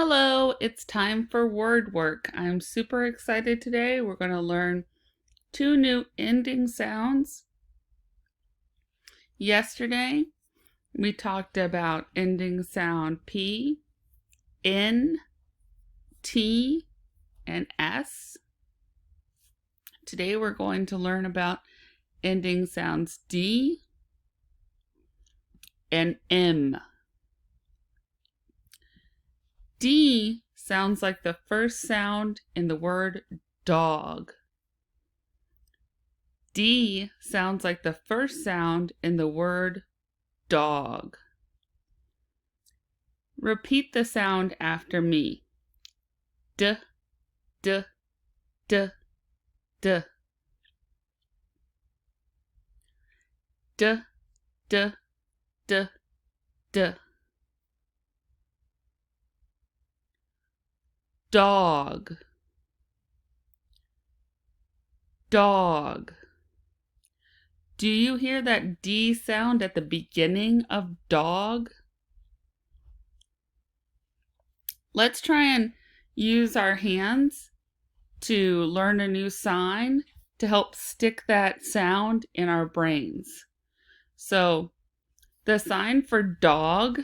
Hello, it's time for word work. I'm super excited today. We're going to learn two new ending sounds. Yesterday, we talked about ending sound P, N, T, and S. Today, we're going to learn about ending sounds D and M. D sounds like the first sound in the word dog. D sounds like the first sound in the word dog. Repeat the sound after me. D, d, d, d. D, d, d, d. Dog, dog. Do you hear that D sound at the beginning of dog? Let's try and use our hands to learn a new sign to help stick that sound in our brains. So the sign for dog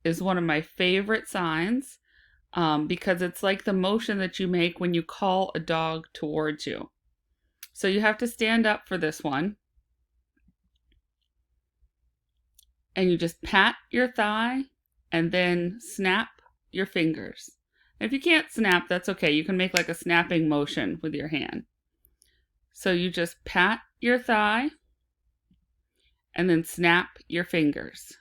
is one of my favorite signs because it's like the motion that you make when you call a dog towards you. So you have to stand up for this one. And you just pat your thigh and then snap your fingers. If you can't snap, that's okay. You can make like a snapping motion with your hand. So you just pat your thigh and then snap your fingers.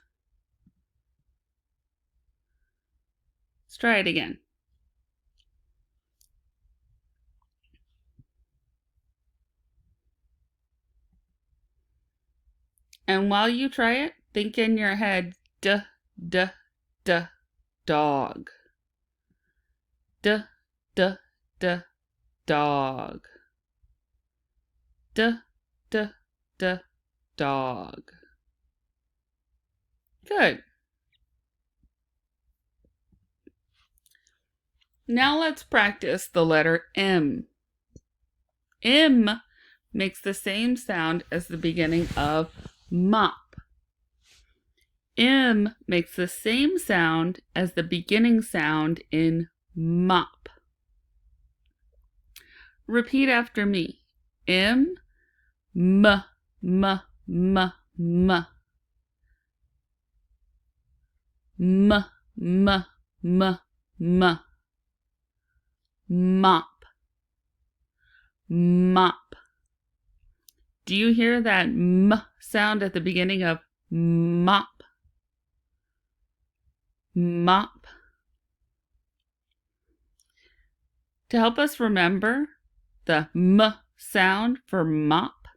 Let's try it again. And while you try it, think in your head, d, d, d, dog. D, d, d, dog. D, d, d, dog. Good. Now let's practice the letter M. M makes the same sound as the beginning of mop. M makes the same sound as the beginning sound in mop. Repeat after me. M, m, m, m, m. M, m, m, m. Mop, mop. Do you hear that m sound at the beginning of mop? Mop. To help us remember the m sound for mop,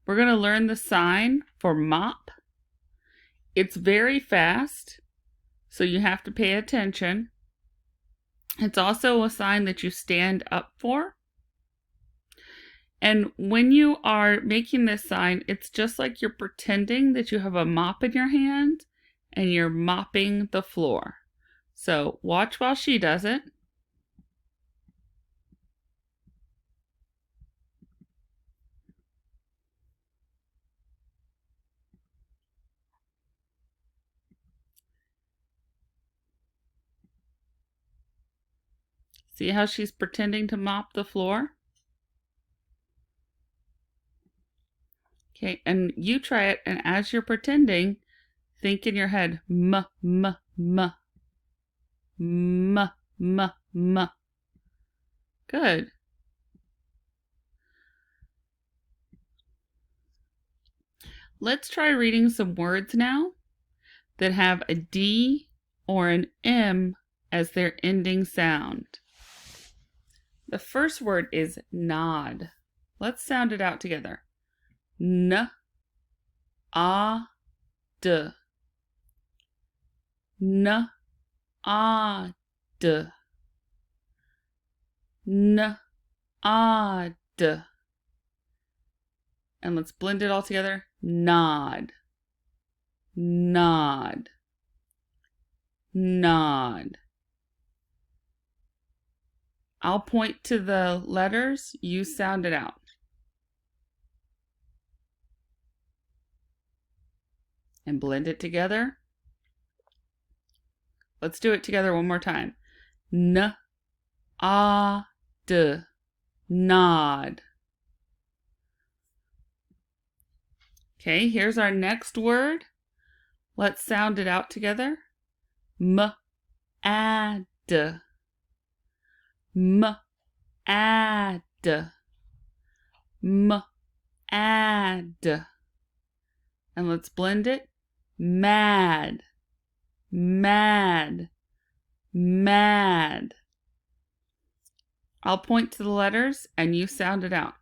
we're going to learn the sign for mop. It's very fast, so you have to pay attention. It's also a sign that you stand up for. And when you are making this sign, it's just like you're pretending that you have a mop in your hand and you're mopping the floor. So watch while she does it. See how she's pretending to mop the floor? Okay, and you try it, and as you're pretending, think in your head, m, m, m, m, m, m. Good. Let's try reading some words now that have a D or an M as their ending sound. The first word is nod. Let's sound it out together. N, a, d. N, a, d. N, a, d. And let's blend it all together. Nod, nod, nod. I'll point to the letters, you sound it out. And blend it together. Let's do it together one more time. N, A, D, nod. Okay, here's our next word. Let's sound it out together. M, A, D. M, A, D. M, A, D. And let's blend it. Mad, mad, mad. I'll point to the letters and you sound it out.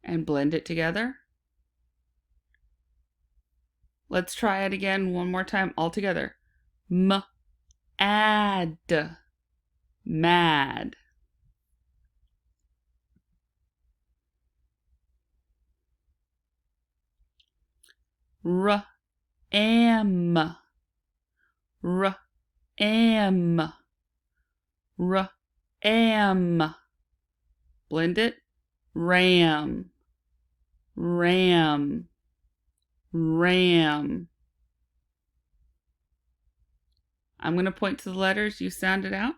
And blend it together. Let's try it again one more time all together. M-ad, mad. R-am, r-am, r-am. Blend it. Ram, ram, ram. I'm going to point to the letters. You sound it out.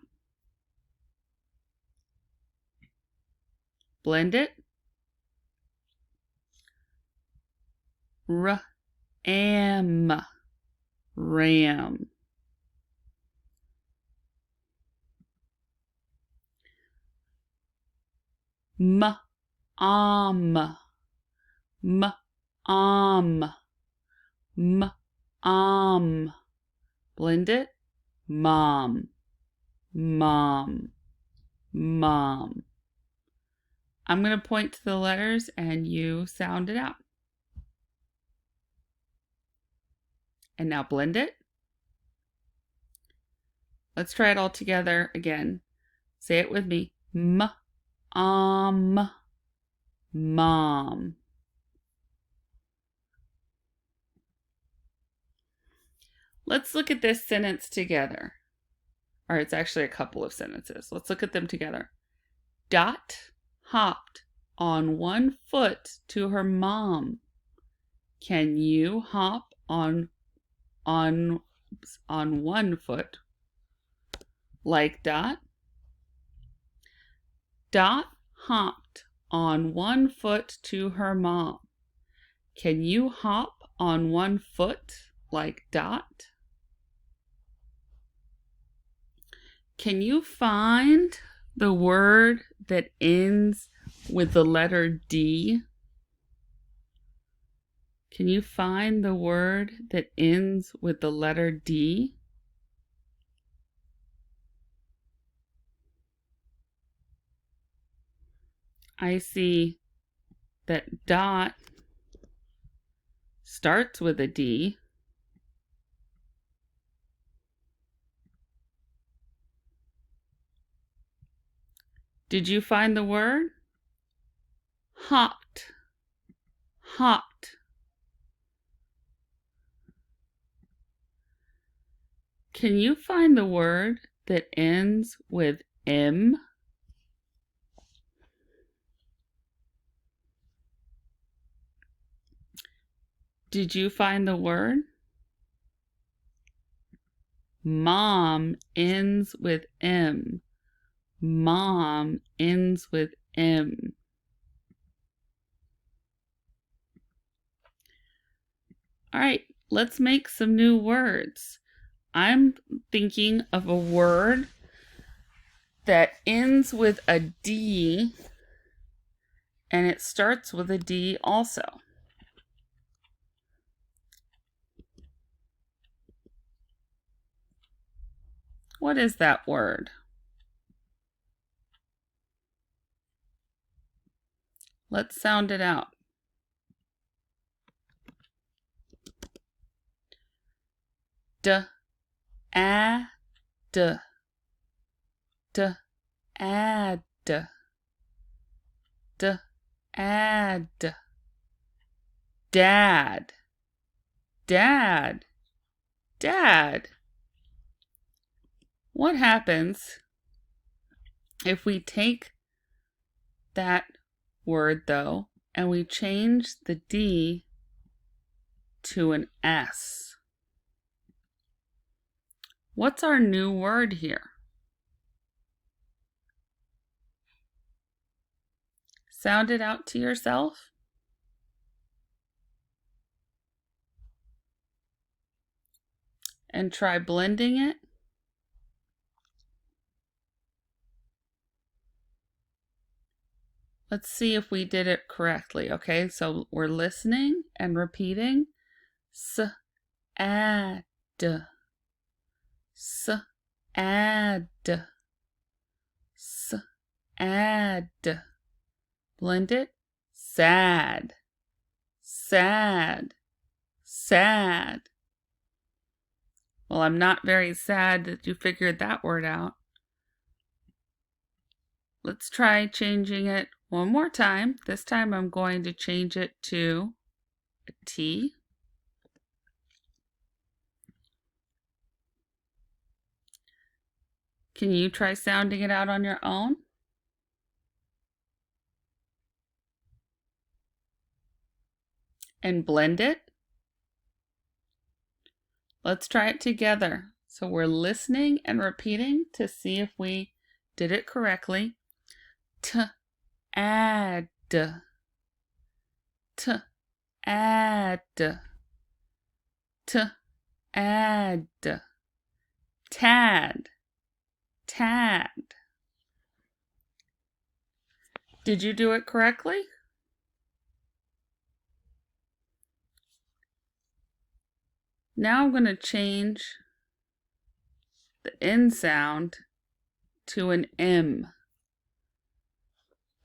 Blend it. R-am, ram. M-am, m-am, m-am. Blend it. Mom, mom, mom. I'm going to point to the letters and you sound it out. And now blend it. Let's try it all together again. Say it with me. Mom. Let's look at this sentence together. Or it's actually a couple of sentences. Let's look at them together. Dot hopped on one foot to her mom. Can you hop on one foot like Dot? Dot hopped on one foot to her mom. Can you hop on one foot like Dot? Can you find the word that ends with the letter D? Can you find the word that ends with the letter D? I see that Dot starts with a D. Did you find the word? Hopped. Hopped. Can you find the word that ends with M? Did you find the word? Mom ends with M. Mom ends with M. All right, let's make some new words. I'm thinking of a word that ends with a D and it starts with a D also. What is that word? Let's sound it out. D, a, d, d, add, d, add, dad, dad, dad. What happens if we take that word, though, and we change the D to an S? What's our new word here? Sound it out to yourself. And try blending it. Let's see if we did it correctly. Okay, so we're listening and repeating. S-ad. S-ad. S-ad. Blend it. Sad. Sad. Sad. Well, I'm not very sad that you figured that word out. Let's try changing it one more time. This time I'm going to change it to a T. Can you try sounding it out on your own? And blend it. Let's try it together. So we're listening and repeating to see if we did it correctly. T-ad. T-ad. T-ad. Tad. Tad. Did you do it correctly? Now I'm going to change the N sound to an M.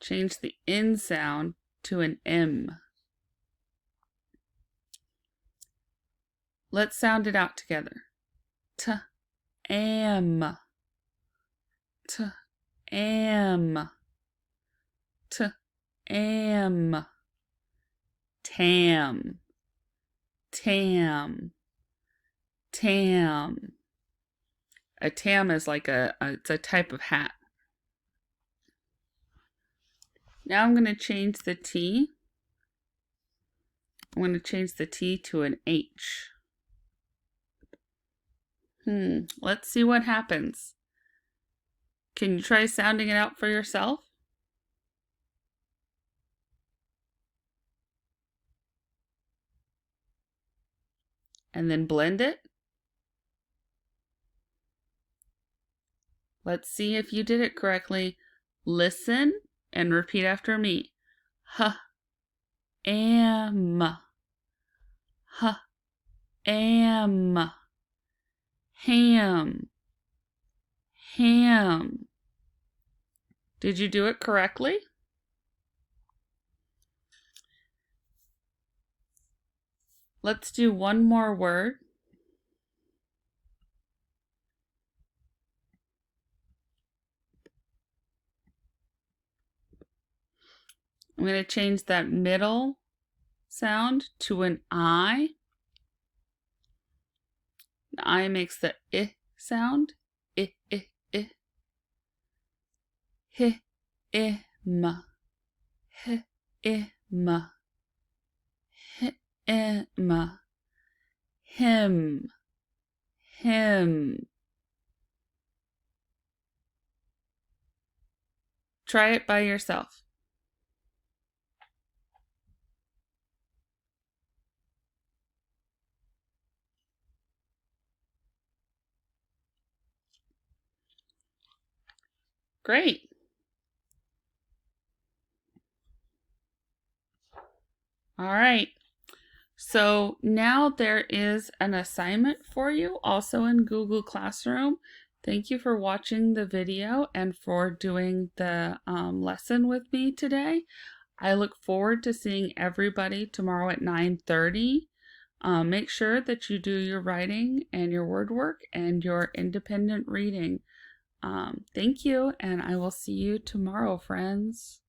Change the N sound to an M. Let's sound it out together. T-am. T-am. T-am. Tam. Tam. Tam. A tam is like it's a type of hat. Now I'm going to change the T. I'm going to change the T to an H. Let's see what happens. Can you try sounding it out for yourself? And then blend it. Let's see if you did it correctly. Listen and repeat after me. H-am. H-am. Ham. Ham. Did you do it correctly? Let's do one more word. I'm going to change that middle sound to an I. The I makes the I sound. I, I, I. H, I, m. H, I, m. H, I, m. Him. Him. Try it by yourself. Great. All right. So now there is an assignment for you also in Google Classroom. Thank you for watching the video and for doing the lesson with me today. I look forward to seeing everybody tomorrow at 9:30. Make sure that you do your writing and your word work and your independent reading. Thank you, and I will see you tomorrow, friends.